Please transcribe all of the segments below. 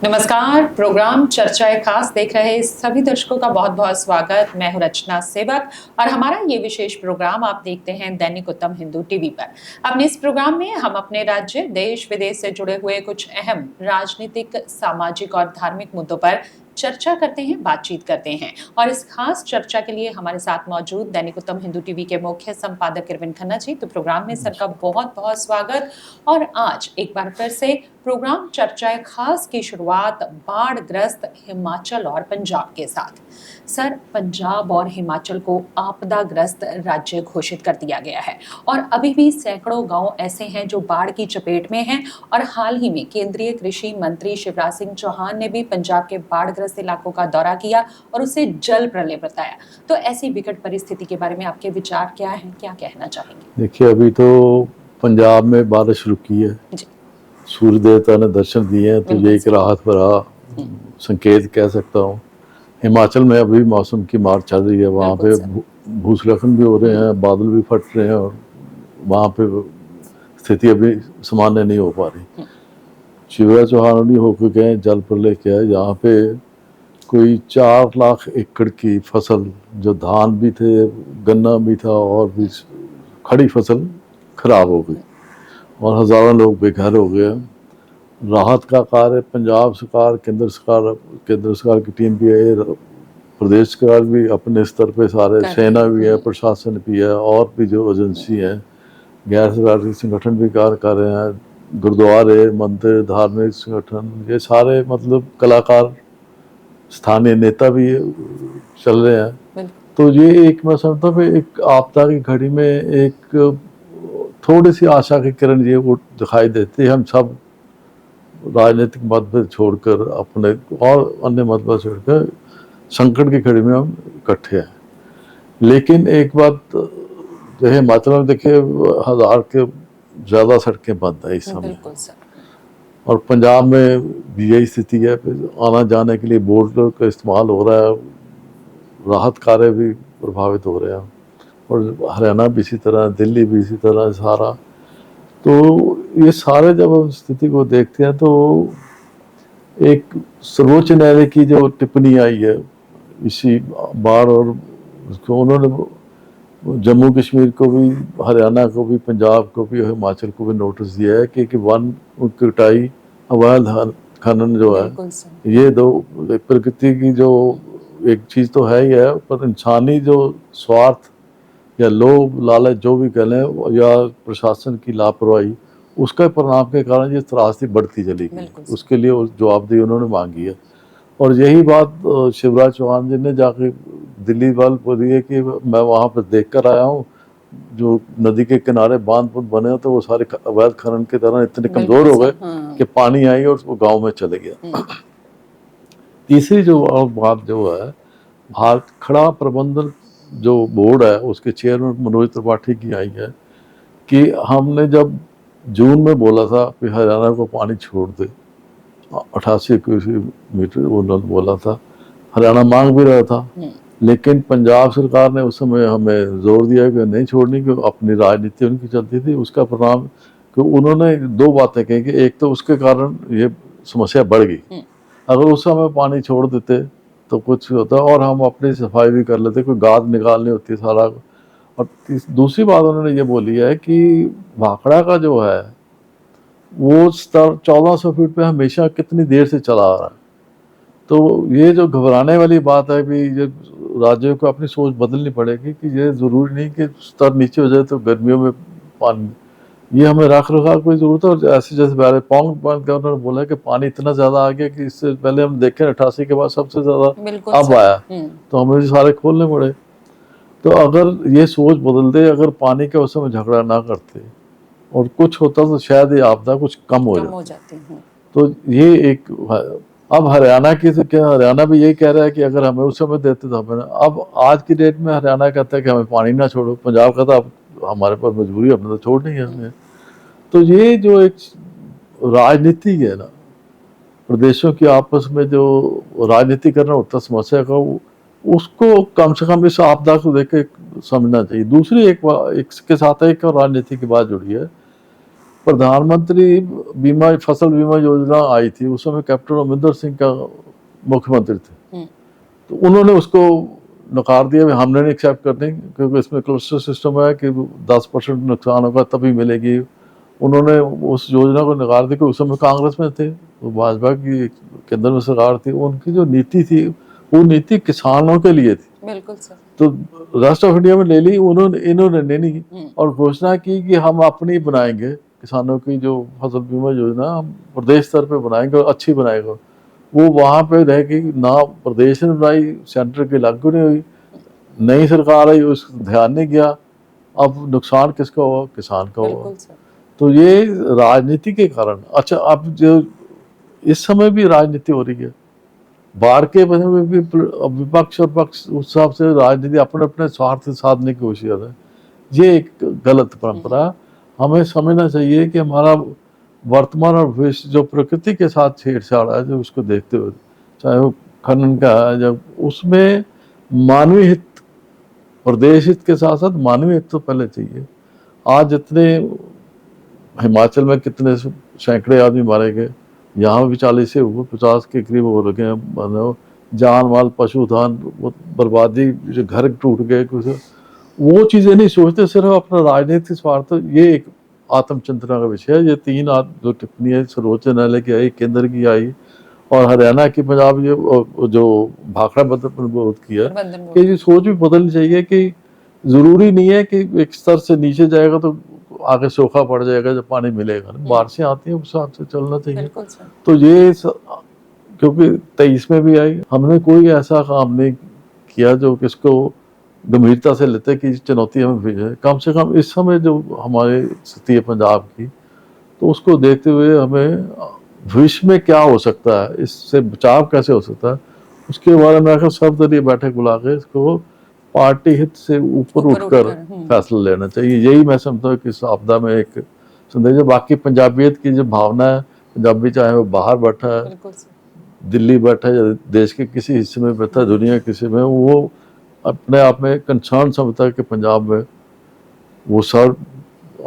नमस्कार। प्रोग्राम चर्चाएं खास देख रहे सभी दर्शकों का बहुत बहुत स्वागत। मैं हूं रचना सेवक और हमारा ये विशेष प्रोग्राम आप देखते हैं दैनिक उत्तम हिंदू टीवी पर। अपने इस प्रोग्राम में हम अपने राज्य देश विदेश से जुड़े हुए कुछ अहम राजनीतिक, सामाजिक और धार्मिक मुद्दों पर चर्चा करते हैं, बातचीत करते हैं। और इस खास चर्चा के लिए हमारे साथ मौजूद दैनिक उत्तम हिंदू टीवी के मुख्य संपादक अरविंद खन्ना जी। तो प्रोग्राम में सर का बहुत बहुत स्वागत। और आज एक बार फिर से प्रोग्राम चर्चाएं खास की शुरुआत बाढ़ ग्रस्त हिमाचल और पंजाब के साथ। सर, पंजाब और हिमाचल को आपदाग्रस्त राज्य घोषित कर दिया गया है और अभी भी सैकड़ों गांव ऐसे हैं जो बाढ़ की चपेट में हैं। और हाल ही में केंद्रीय कृषि मंत्री शिवराज सिंह चौहान ने भी पंजाब के बाढ़ग्रस्त इलाकों का दौरा किया और उसे जल प्रलय बताया। तो ऐसी विकट परिस्थिति के बारे में आपके विचार क्या हैं, क्या कहना चाहेंगे? देखिए, अभी तो पंजाब में बारिश रुकी है जी। सूर्य देवता ने दर्शन दिए हैं, तो ये एक राहत भरा संकेत कह सकता हूँ। हिमाचल में अभी मौसम की मार चल रही है, वहाँ पे भूस्खलन भी हो रहे हैं, बादल भी फट रहे हैं और वहाँ पे स्थिति अभी सामान्य नहीं हो पा रही। शिवराज चौहान भी होकर गए, जल प्रलय किया है। यहाँ पे कोई 4 लाख एकड़ की फसल, जो धान भी थे, गन्ना भी था और भी खड़ी फसल खराब हो गई और हज़ारों लोग बेघर हो गए। राहत का कार्य पंजाब सरकार, केंद्र सरकार की टीम भी है, प्रदेश सरकार भी अपने स्तर पे सारे, सेना भी है, प्रशासन भी है और भी जो एजेंसी हैं, गैर सरकारी संगठन भी कार्य कर रहे हैं, गुरुद्वारे, मंदिर, धार्मिक संगठन, ये सारे मतलब कलाकार, स्थानीय नेता भी चल रहे हैं। तो ये एक मैं समझता हूँ एक आपदा की घड़ी में एक थोड़ी सी आशा की किरण ये वो दिखाई देती है। हम सब राजनीतिक मतभेद छोड़कर, अपने और अन्य मतभेद छोड़कर संकट की घड़ी में हम इकट्ठे हैं। लेकिन एक बात जो है, हिमाचल में देखिए 1000 के ज़्यादा सड़कें बंद है इस समय, और पंजाब में भी यही स्थिति है। आना जाने के लिए बोट का इस्तेमाल हो रहा है, राहत कार्य भी प्रभावित हो रहे हैं, और हरियाणा भी इसी तरह, दिल्ली भी इसी तरह सारा। तो ये सारे जब हम स्थिति को देखते हैं तो एक सर्वोच्च न्यायालय की जो टिप्पणी आई है इसी बाढ़, और उन्होंने जम्मू कश्मीर को भी, हरियाणा को भी, पंजाब को भी, हिमाचल को भी नोटिस दिया है कि वन कटाई, अवैध खनन जो है, ये दो प्रकृति की जो एक चीज़ तो है ही है, पर इंसानी जो स्वार्थ या लोभ लालच जो भी कह लें, या प्रशासन की लापरवाही, उसका परिणाम के कारण ये त्रासदी बढ़ती चली गई। उसके लिए जवाबदेही उन्होंने मांगी है। और यही बात शिवराज चौहान जी ने जाके दिल्ली वाल बोली है कि मैं वहाँ पर देख कर आया हूँ, जो नदी के किनारे बांध बने तो वो सारे अवैध खनन के दौरान इतने कमज़ोर हो गए कि पानी आई और वो गाँव में चले गया। तीसरी जो बात जो है, भारत खड़ा प्रबंधन जो बोर्ड है, उसके चेयरमैन मनोज त्रिपाठी की आई है कि हमने जब जून में बोला था कि हरियाणा को पानी छोड़ दे, 88 मीटर उन्होंने बोला था, हरियाणा मांग भी रहा था, लेकिन पंजाब सरकार ने उस समय हमें जोर दिया कि नहीं छोड़नी, कि अपनी राजनीति उनकी चलती थी। उसका परिणाम कि उन्होंने 2 बातें कही कि एक तो उसके कारण ये समस्या बढ़ गई, अगर उस समय पानी छोड़ देते तो कुछ होता, और हम अपनी सफाई भी कर लेते, कोई गाद निकालनी होती सारा। और दूसरी बात उन्होंने ये बोली है कि भाखड़ा का जो है वो स्तर 1400 फीट पे हमेशा कितनी देर से चला आ रहा है। तो ये जो घबराने वाली बात है भी, ये राज्यों को अपनी सोच बदलनी पड़ेगी कि ये ज़रूरी नहीं कि स्तर नीचे हो जाए तो गर्मियों में पानी, ये हमें रख रखाव की जरूरत है। और ऐसे जैसे पहले पौंग गवर्नर बोला कि पानी इतना ज़्यादा आ गया कि इससे पहले हम देखें 88 के बाद सबसे ज़्यादा अब आया, तो हमें सारे खोलने पड़े। तो अगर ये सोच बदल दे, अगर पानी के उस समय झगड़ा ना करते और कुछ होता तो शायद ये आपदा कुछ कम हो जाती। तो ये एक, अब हरियाणा की तो क्या, हरियाणा भी यही कह रहा है कि अगर हमें उस समय देते तो हमें, अब आज की डेट में हरियाणा कहता है कि हमें पानी ना छोड़ो, पंजाब कहता अब हमारे पास मजबूरी, हमने तो छोड़नी है हमें। तो ये जो एक राजनीति है ना, प्रदेशों की आपस में जो राजनीति करना होता है समस्या का, उसको कम से कम इस आपदा को देख के समझना चाहिए। दूसरी एक इसके साथ एक और राजनीति की बात जुड़ी है प्रधानमंत्री बीमा फसल बीमा योजना आई थी, उस समय कैप्टन अमरिंदर सिंह का मुख्यमंत्री थे, तो उन्होंने उसको नकार दिया, हमने नहीं एक्सेप्ट करनी, क्योंकि इसमें क्लस्टर सिस्टम है कि 10% नुकसान होगा तभी मिलेगी। उन्होंने उस योजना को नकार दिया, उस समय कांग्रेस में थे, तो भाजपा की केंद्र में सरकार थी, उनकी जो नीति थी वो नीति किसानों के लिए थी। बिल्कुल सर। तो राष्ट्र ऑफ इंडिया में ले ली इन्होंने नहीं ली और घोषणा की कि हम अपनी बनाएंगे किसानों की जो फसल बीमा योजना हम प्रदेश स्तर पे बनाएंगे और अच्छी बनाएगा। वो वहाँ पे रह गई, ना प्रदेश ने बनाई, सेंटर की लागू नहीं हुई, नई सरकार आई, उस ध्यान नहीं गया। अब नुकसान किसका हुआ? किसान का हुआ। तो ये राजनीति के कारण। अच्छा, अब जो इस समय भी राजनीति हो रही है, बाढ़ के वजह में भी विपक्ष और पक्ष उस हिसाब से राजनीति अपने अपने स्वार्थ साधने की कोशिश कर रहे हैं। ये एक गलत परंपरा। हमें समझना चाहिए कि हमारा वर्तमान और भविष्य जो प्रकृति के साथ छेड़छाड़ है, जो उसको देखते हुए, चाहे वो खनन का है, जब उसमें मानवीय हित, प्रदेश हित के साथ साथ मानवीय हित तो पहले चाहिए। आज जितने हिमाचल में कितने सैकड़े आदमी मारे गए, यहाँ भी 40 से ऊपर 50 के करीब हो रखे हैं, जान माल पशुधन बर्बादी, जो घर टूट गए, कुछ वो चीजें नहीं सोचते, सिर्फ अपना राजनीतिक स्वार्थ। ये एक आत्मचिंतना का विषय है। ये 3 जो टिप्पणी सर्वोच्च न्यायालय की आई, केंद्र की आई और हरियाणा की, पंजाब जो भाखड़ा बंद किया, कि ये सोच भी बदलनी चाहिए कि जरूरी नहीं है कि एक स्तर से नीचे जाएगा तो आगे सूखा पड़ जाएगा, जब पानी मिलेगा। बारिशें आती हैं, उस हिसाब से चलना चाहिए। तो ये क्योंकि 23 में भी आई, हमने कोई ऐसा काम नहीं किया जो किसको गंभीरता से लेते कि चुनौती हमें भेजे। कम से कम इस समय जो हमारी स्थिति है पंजाब की, तो उसको देखते हुए हमें भविष्य में क्या हो सकता है, इससे बचाव कैसे हो सकता है, उसके बारे में आकर सर्वदलीय बैठक बुला के इसको पार्टी हित से ऊपर उठकर फैसला लेना चाहिए। यही मैं समझता हूँ कि इस आपदा में एक संदेश है। बाकी पंजाबियत की जो भावना है, पंजाबी चाहे वो बाहर बैठा है, दिल्ली बैठा है, या देश के किसी हिस्से में बैठा है, दुनिया के किसी में, वो अपने आप में कंसर्न समझता है कि पंजाब में वो सब,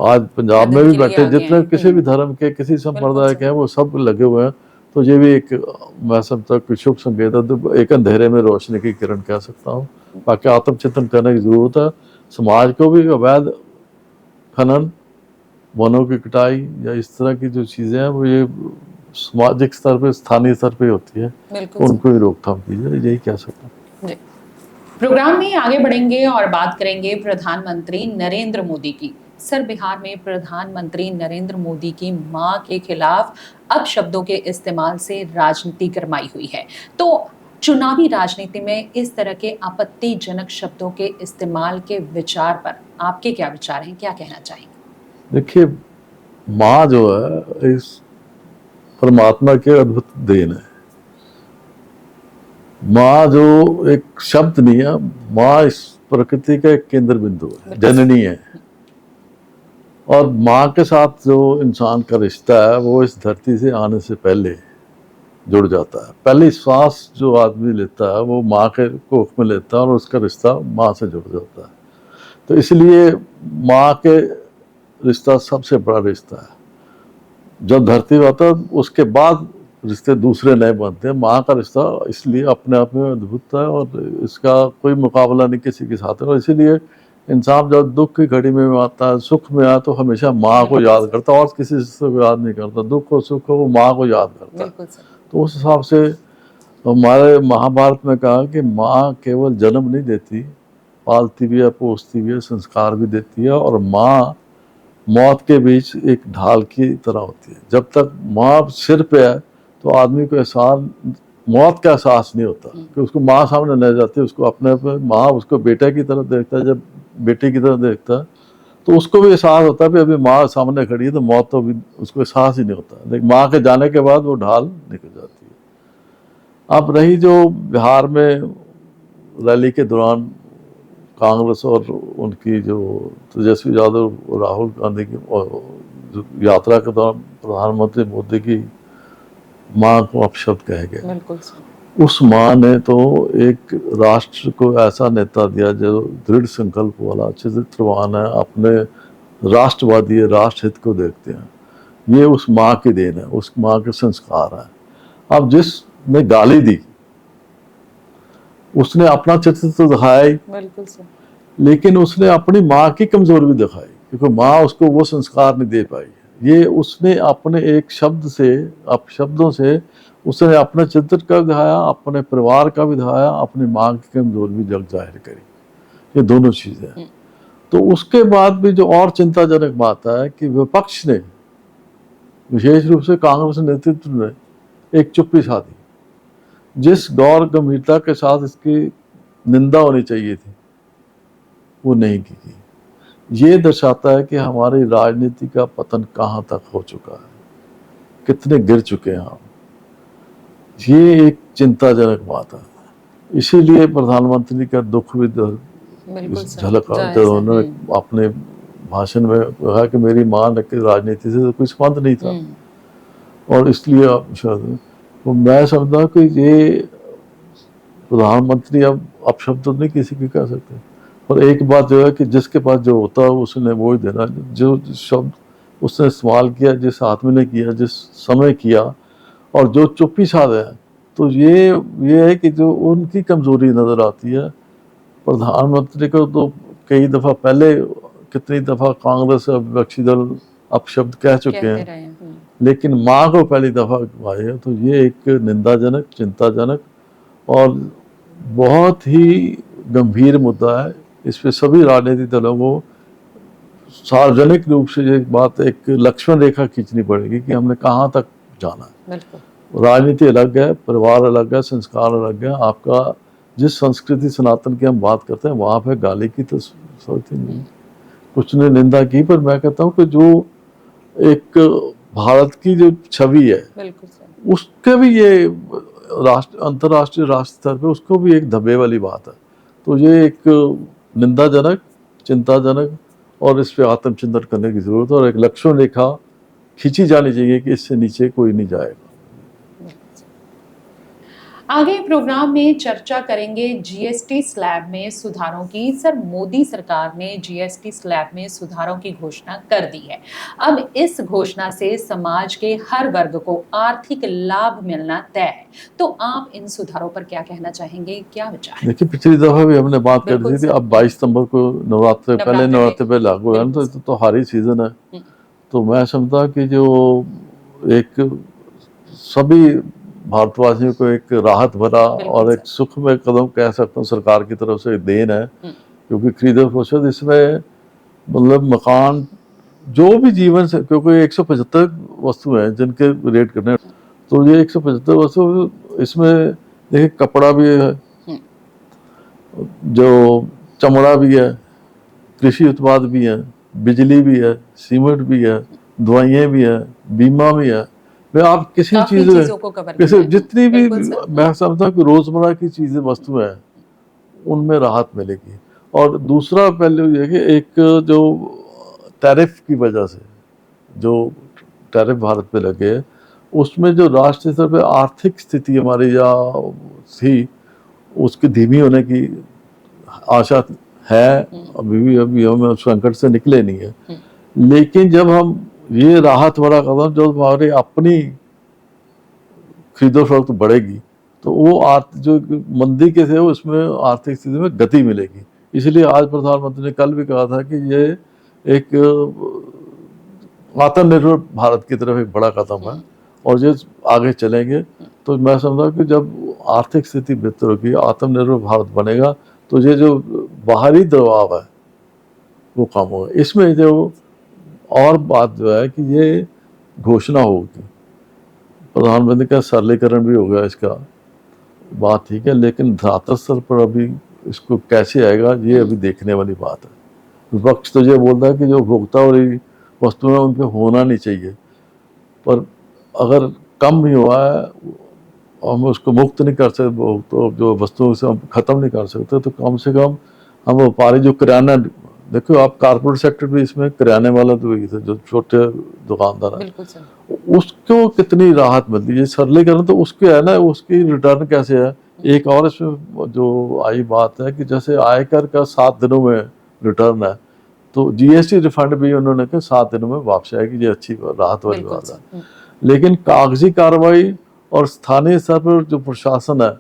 आज पंजाब में भी बैठे जितने किसी भी धर्म के, किसी संप्रदाय के हैं, वो सब लगे हुए हैं। तो ये भी एक मैं समझता हूँ शुभ संकेत है। तो एक अंधेरे में रोशनी की किरण कह सकता हूँ। बाकी आत्मचिंतन करने की जरूरत है। समाज को भी अवैध खनन, वनों की कटाई या इस तरह की जो चीजें हैं, वो ये सामाजिक स्तर पे, स्थानीय स्तर पे होती है, उनको भी रोकथाम कीजिए, यही कह सकता हूँ। प्रोग्राम में आगे बढ़ेंगे और बात करेंगे प्रधानमंत्री नरेंद्र मोदी की। सर, बिहार में प्रधानमंत्री नरेंद्र मोदी की मां के खिलाफ अपशब्दों के इस्तेमाल से राजनीति गरमाई हुई है, तो चुनावी राजनीति में इस तरह के आपत्तिजनक शब्दों के इस्तेमाल के विचार पर आपके क्या विचार हैं, क्या कहना चाहेंगे? देखिए, माँ जो है इस परमात्मा के अद्भुत देन है। माँ जो एक शब्द नहीं है, माँ इस प्रकृति का एक केंद्र बिंदु है, जननी है। और माँ के साथ जो इंसान का रिश्ता है, वो इस धरती से आने से पहले जुड़ जाता है। पहली सांस जो आदमी लेता है, वो माँ के कोख में लेता है और उसका रिश्ता माँ से जुड़ जाता है। तो इसलिए माँ के रिश्ता सबसे बड़ा रिश्ता है। जब धरती आता है, उसके बाद रिश्ते दूसरे नए बनते हैं। माँ का रिश्ता इसलिए अपने आप में अद्भुत है और इसका कोई मुकाबला नहीं किसी के साथ है। और इसीलिए इंसान जब दुख की घड़ी में आता है, सुख में आता, तो हमेशा माँ को याद करता है और किसी से याद नहीं करता। दुख हो सुख हो, वो माँ को याद करता है। तो उस हिसाब से हमारे महाभारत में कहा कि माँ केवल जन्म नहीं देती, पालती भी है, पोसती भी है, संस्कार भी देती है। और माँ मौत के बीच एक ढाल की तरह होती है। जब तक माँ सिर पे है तो आदमी को एहसास, मौत का एहसास नहीं होता कि उसको माँ सामने ले जाती है, उसको अपने पे, माँ उसको बेटे की तरह देखता है, जब बेटे की तरह देखता है तो उसको भी एहसास होता है कि अभी माँ सामने खड़ी है, तो मौत तो भी उसको एहसास ही नहीं होता। लेकिन माँ के जाने के बाद वो ढाल निकल जाती है। अब रही जो बिहार में रैली के दौरान कांग्रेस और उनकी जो तेजस्वी यादव और राहुल गांधी की यात्रा के दौरान प्रधानमंत्री मोदी की माँ को अपशब्द कहे गए। उस माँ ने तो एक राष्ट्र को ऐसा नेता दिया जो दृढ़ संकल्प वाला, चरित्रवान है, अपने राष्ट्रवादी है, राष्ट्र हित को देखते हैं। ये उस माँ की देन है, उस माँ के संस्कार है। अब जिसने गाली दी उसने अपना चित्र तो दिखाया ही, बिल्कुल सर। लेकिन उसने अपनी माँ की कमजोरी भी दिखाई, क्योंकि माँ उसको वो संस्कार नहीं दे पाई। ये उसने अपने एक शब्द से, अपशब्दों से उसने अपने चित्र का भी दिखाया, अपने परिवार का भी दिखाया, अपनी माँ की कमजोरी भी जग जाहिर करी। ये दोनों चीजें। तो उसके बाद भी जो और चिंताजनक बात है कि विपक्ष ने, विशेष रूप से कांग्रेस नेतृत्व ने, एक चुप्पी साधी। जिस गौर गंभीरता के साथ इसकी निंदा होनी चाहिए थी वो नहीं की गई। ये दर्शाता है कि हमारी राजनीति का पतन कहाँ तक हो चुका है, कितने गिर चुके हैं हम। ये एक चिंताजनक बात है। इसीलिए प्रधानमंत्री का दुख भी झलका जब उन्होंने अपने भाषण में कहा कि मेरी मां ने की राजनीति से तो कोई संबंध नहीं था, और इसलिए तो मैं समझता कि ये प्रधानमंत्री अब अपशब्द तो नहीं किसी की कह सकते, पर एक बात जो है कि जिसके पास जो होता है उसने वो ही देना। जो शब्द उसने इस्तेमाल किया, जिस आदमी ने किया, जिस समय किया, और जो चुप्पी साधे है, तो ये है कि जो उनकी कमजोरी नजर आती है। प्रधानमंत्री को तो कई दफा पहले, कितनी दफा कांग्रेस और विपक्षी दल अपशब्द कह चुके हैं, लेकिन माँ को पहली दफा आए हैं। तो ये एक निंदाजनक, चिंताजनक और बहुत ही गंभीर मुद्दा है। इस पे सभी राजनीतिक दलों को सार्वजनिक रूप से ये बात, एक लक्ष्मण रेखा खींचनी पड़ेगी कि हमने कहाँ तक जाना है। राजनीति अलग है, परिवार अलग है, संस्कार अलग है। आपका जिस संस्कृति सनातन की हम बात करते हैं वहां पे गाली की तो सोच ही नहीं। कुछ ने निंदा की, पर मैं कहता हूँ कि जो एक भारत की जो छवि है उसके भी ये अंतर्राष्ट्रीय राष्ट्र स्तर पे उसको भी एक धब्बे वाली बात है। तो ये एक निंदाजनक, चिंताजनक, और इस पे आत्मचिंतन करने की जरूरत है, और एक लक्ष्मण रेखा खींची जानी चाहिए कि इससे नीचे कोई नहीं जाएगा। आगे प्रोग्राम में चर्चा करेंगे जीएसटी स्लैब में सुधारों की। सर, मोदी सरकार ने जीएसटी स्लैब में सुधारों की घोषणा कर दी है। अब इस घोषणा से समाज के हर वर्ग को आर्थिक लाभ मिलना तय है, तो आप इन सुधारों पर क्या कहना चाहेंगे, क्या विचार है? देखिए, पिछली दफा भी हमने बात कर दी थी। अब 22 सितंबर को नवरात्रे पे लागू है, तो हारी सीजन है। तो मैं समझता कि जो एक सभी भारतवासियों को एक राहत भरा और एक सुख में कदम कह सकता हूँ सरकार की तरफ से देन है, क्योंकि खरीदो फरोख्त इसमें मतलब मकान, जो भी जीवन से, क्योंकि 175 वस्तु हैं जिनके रेट करने हैं, तो ये 175 वस्तु इसमें देखिए, कपड़ा भी है, जो चमड़ा भी है, कृषि उत्पाद भी है, बिजली भी है, सीमेंट भी है, दवाइयाँ भी है, बीमा भी है। आप किसी चीज जितनी भी, मैं समझता हूँ कि रोजमर्रा की चीजें, वस्तुएं हैं, उनमें राहत मिलेगी। और दूसरा पहलू ये कि एक जो टैरिफ की वजह से जो टैरिफ भारत पे लगे, उसमें जो राष्ट्रीय स्तर पे आर्थिक स्थिति हमारी या थी, उसकी धीमी होने की आशा है। अभी हम संकट से निकले नहीं है, लेकिन जब हम ये राहत भरा कदम, जो हमारी अपनी खरीदो फरोख्त बढ़ेगी, तो वो जो मंदी के थे उसमें आर्थिक स्थिति में गति मिलेगी। इसलिए आज प्रधानमंत्री ने कल भी कहा था कि ये एक आत्मनिर्भर भारत की तरफ एक बड़ा कदम है, और जो आगे चलेंगे तो मैं समझता कि जब आर्थिक स्थिति बेहतर होगी, आत्मनिर्भर भारत बनेगा, तो ये जो बाहरी दबाव है वो कम होगा। इसमें जो और बात जो है कि ये घोषणा होगी, प्रधानमंत्री का सरलीकरण भी हो गया, इसका बात ठीक है, लेकिन धरातल स्तर पर अभी इसको कैसे आएगा ये अभी देखने वाली बात है। विपक्ष तो ये बोलता है कि जो उपभोक्ता और वस्तुएं उन पर होना नहीं चाहिए, पर अगर कम भी हुआ है, हम उसको मुक्त नहीं कर सकते, तो जो वस्तुओं से हम खत्म नहीं कर सकते, तो कम से कम हम व्यापारी जो किराना, देखो आप कारपोरेट सेक्टर भी इसमें, किराने वाला तो वही था, जो छोटे दुकानदार है, उसको कितनी राहत मिलती है सरलीकरण, तो उसके है ना, उसकी रिटर्न कैसे है। एक और इसमें जो आई बात है कि जैसे आयकर का 7 दिनों में रिटर्न है, तो जीएसटी रिफंड भी उन्होंने कहा 7 दिनों में वापस आएगी, ये अच्छी राहत वाली बात है। लेकिन कागजी कार्रवाई और स्थानीय स्तर पर जो प्रशासन है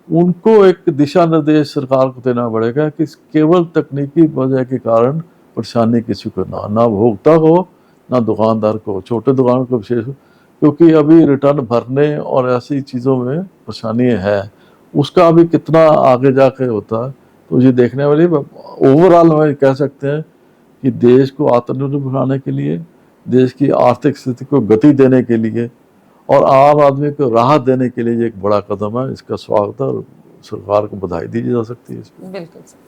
उनको एक दिशा निर्देश सरकार को देना पड़ेगा कि केवल तकनीकी वजह के कारण परेशानी किसी को ना भोक्ता को ना दुकानदार को, छोटे दुकान को विशेष, क्योंकि अभी रिटर्न भरने और ऐसी चीज़ों में परेशानी है, उसका अभी कितना आगे जाके होता है तो ये देखने वाली। ओवरऑल हम कह सकते हैं कि देश को आत्मनिर्भर बनाने के लिए, देश की आर्थिक स्थिति को गति देने के लिए और आम आदमी को राहत देने के लिए ये एक बड़ा कदम है। इसका स्वागत है और सरकार को बधाई दी जा सकती है इसमें। बिल्कुल सर।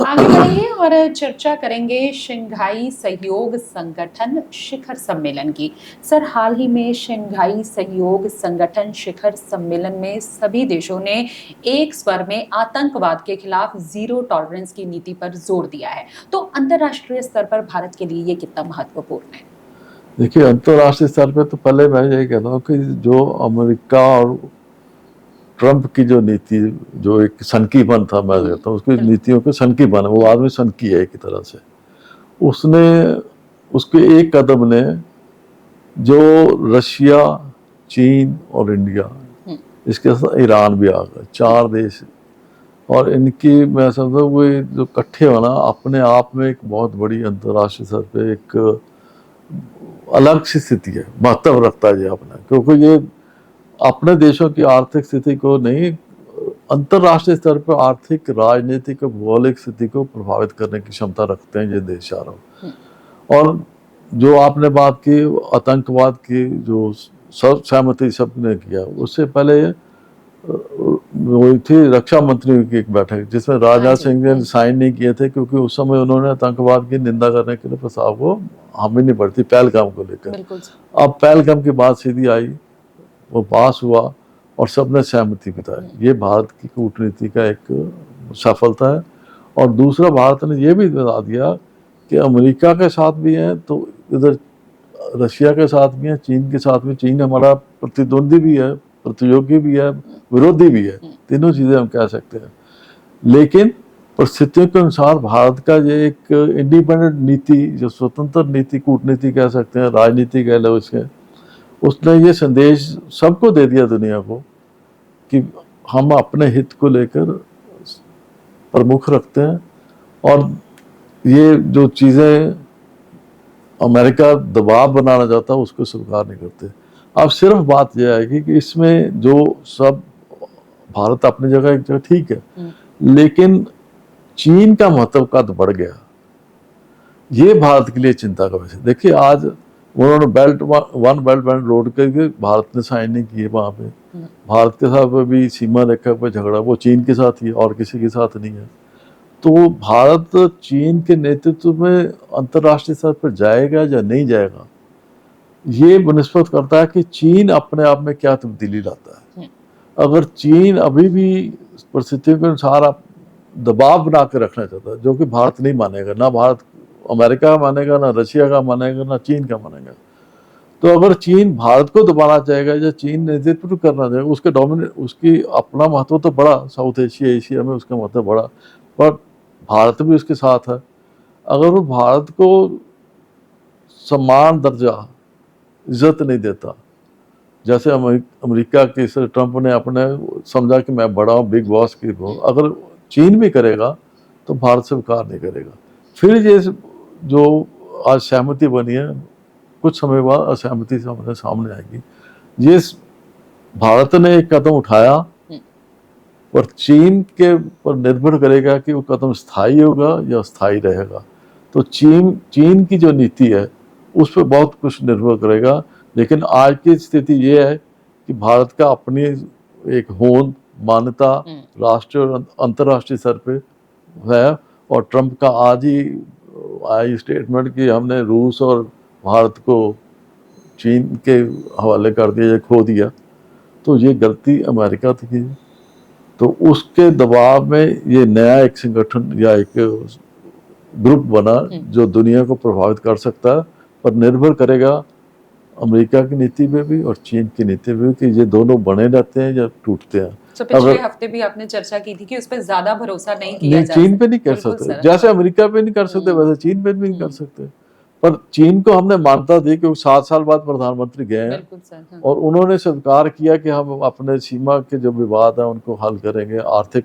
आगे बढ़ेंगे और चर्चा करेंगे शंघाई सहयोग संगठन शिखर सम्मेलन की। सर, हाल ही में शंघाई सहयोग संगठन शिखर सम्मेलन में सभी देशों ने एक स्वर में आतंकवाद के खिलाफ जीरो टॉलरेंस की नीति पर जोर दिया है, तो अंतर्राष्ट्रीय स्तर पर भारत के लिए ये कितना महत्वपूर्ण है? देखिए, अंतर्राष्ट्रीय स्तर पे तो पहले मैं यही कहता हूँ कि जो अमेरिका और ट्रंप की जो नीति, जो एक सनकीपन था, मैं कहता हूँ उसकी नीतियों के सनकीपन, वो आदमी सनकी है एक तरह से, उसने उसके एक कदम ने जो रशिया, चीन और इंडिया, इसके साथ ईरान भी आ गए, 4 देश, और इनकी मैं समझता हूँ वो जो इकट्ठे होना अपने आप में एक बहुत बड़ी अंतर्राष्ट्रीय स्तर पे एक अलग सी स्थिति है, महत्व रखता है ये अपना, क्योंकि ये अपने देशों की आर्थिक स्थिति को नहीं, अंतर्राष्ट्रीय स्तर पर आर्थिक, राजनीतिक और भौगोलिक स्थिति को प्रभावित करने की क्षमता रखते हैं ये देश चारों। और जो आपने बात की आतंकवाद की, जो सहमति सबने किया, उससे पहले वही थी रक्षा मंत्री की एक बैठक जिसमें राजनाथ सिंह ने साइन नहीं किए थे, क्योंकि उस समय उन्होंने आतंकवाद की निंदा करने के लिए प्रस्ताव को हामी नहीं बढ़ती पहलगाम को लेकर। अब पहलगाम की बात सीधी आई, वो पास हुआ और सबने सहमति बताई। ये भारत की कूटनीति का एक सफलता है। और दूसरा, भारत ने ये भी बता दिया कि अमेरिका के साथ भी है तो इधर रशिया के साथ भी है, चीन के साथ भी। चीन हमारा प्रतिद्वंदी भी है, प्रतियोगी भी है, विरोधी भी है, तीनों चीजें हम कह सकते हैं। लेकिन परिस्थितियों के अनुसार भारत का ये एक इंडिपेंडेंट नीति, जो स्वतंत्र नीति, कूटनीति कह सकते हैं, राजनीति कह लो इसके, उसने ये संदेश सबको दे दिया दुनिया को कि हम अपने हित को लेकर प्रमुख रखते हैं और ये जो चीज़ें अमेरिका दबाव बनाना चाहता है उसको स्वीकार नहीं करते। अब सिर्फ बात यह आएगी कि इसमें जो सब भारत अपनी जगह एक जगह ठीक है, लेकिन चीन का महत्व कद बढ़ गया, ये भारत के लिए चिंता का विषय। देखिए, आज उन्होंने वन बेल्ट वन रोड करके भारत ने साइन नहीं किए, वहाँ पे भारत के साथ भी सीमा रेखा पर झगड़ा वो चीन के साथ ही और किसी के साथ नहीं है। तो भारत चीन के नेतृत्व में अंतर्राष्ट्रीय स्तर पर जाएगा या नहीं जाएगा, ये बनिस्बत करता है कि चीन अपने आप में क्या तब्दीली लाता है। अगर चीन अभी भी परिस्थितियों के अनुसार आप दबाव बना के रखना चाहता है, जो कि भारत नहीं मानेगा, ना भारत अमेरिका का मानेगा, ना रशिया का मानेगा, ना चीन का मानेगा, तो अगर चीन भारत को दबाना चाहेगा या चीन नेतृत्व करना चाहेगा, उसके डोमिनेट, उसकी अपना महत्व तो बड़ा, साउथ एशिया में उसका महत्व बड़ा, पर भारत भी उसके साथ है। अगर वो भारत को समान दर्जा, इज्जत नहीं देता, जैसे अमेरिका के ट्रंप ने अपने समझा कि मैं बड़ा हूँ, बिग बॉस की हूँ, अगर चीन भी करेगा तो भारत स्वीकार नहीं करेगा। फिर ये जो आज सहमति बनी है, कुछ समय बाद असहमति सामने आएगी। ये भारत ने एक कदम उठाया, पर चीन के पर निर्भर करेगा कि वो कदम स्थायी होगा या अस्थायी रहेगा। तो चीन की जो नीति है उस पर बहुत कुछ निर्भर करेगा। लेकिन आज की स्थिति ये है कि भारत का अपनी एक होंद, मान्यता राष्ट्रीय और अंतर्राष्ट्रीय स्तर पे है। और ट्रंप का आज ही आई स्टेटमेंट कि हमने रूस और भारत को चीन के हवाले कर दिया या खो दिया, तो ये गलती अमेरिका की। तो उसके दबाव में ये नया एक संगठन या एक ग्रुप बना जो दुनिया को प्रभावित कर सकता है, पर निर्भर करेगा अमेरिका की नीति में भी और चीन की नीति में भी कि ये दोनों बने रहते हैं या टूटते हैं। तो पिछले हफ्ते भी आपने चर्चा की थी कि उस पर ज्यादा भरोसा नहीं किया जा चीन पे नहीं कर बिल्कुल सकते, सर। जैसे अमेरिका पे नहीं कर सकते वैसे चीन पे भी नहीं कर सकते। पर चीन को हमने मान्यता दी क्योंकि 7 साल बाद प्रधानमंत्री गए हैं बिल्कुल सर। हाँ। और उन्होंने स्वीकार किया कि हम अपने सीमा के जो विवाद है उनको हल करेंगे। आर्थिक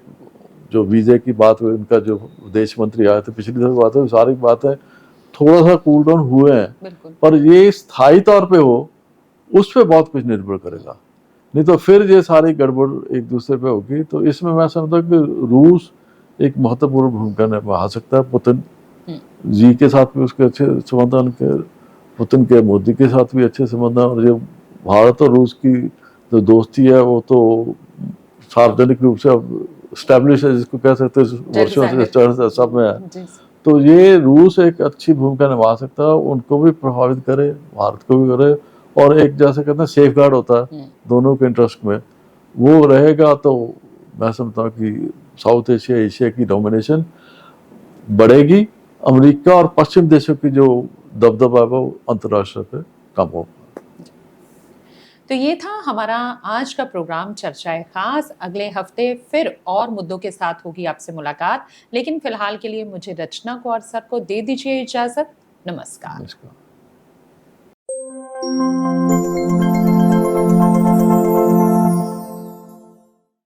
जो वीजे की बात हुई, उनका जो विदेश मंत्री आए थे पिछली दफा बात है, सारी बातें थोड़ा सा कूल डाउन हुए हैं, पर ये स्थायी तौर पे हो उस पर बहुत कुछ निर्भर करेगा। नहीं तो फिर ये सारी गड़बड़ एक दूसरे पे होगी। तो इसमें मैं समझता हूँ कि रूस एक महत्वपूर्ण भूमिका निभा सकता है। पुतिन जी के साथ भी उसके अच्छे संबंध हैं, उनके पुतिन के मोदी के साथ भी अच्छे संबंध हैं। और जो भारत और रूस की जो दोस्ती है वो तो सार्वजनिक रूप से स्टैब्लिश है, जिसको कह सकते हैं वर्षों से सब में है। तो ये रूस एक अच्छी भूमिका निभा सकता है, उनको भी प्रभावित करे, भारत को भी करे, और एक जैसे कहते हैं सेफ गार्ड होता है दोनों के इंटरेस्ट में, वो रहेगा। तो मैं समझता हूँ कि साउथ एशिया एशिया की डोमिनेशन बढ़ेगी। अमेरिका और पश्चिम देशों की जो दबदबा है वो अंतर्राष्ट्रीय पे कम होगा। तो ये था हमारा आज का प्रोग्राम चर्चाएं खास। अगले हफ्ते फिर और मुद्दों के साथ होगी आपसे मुलाकात, लेकिन फिलहाल के लिए मुझे रचना को और सर को दे दीजिए इजाजत। नमस्कार।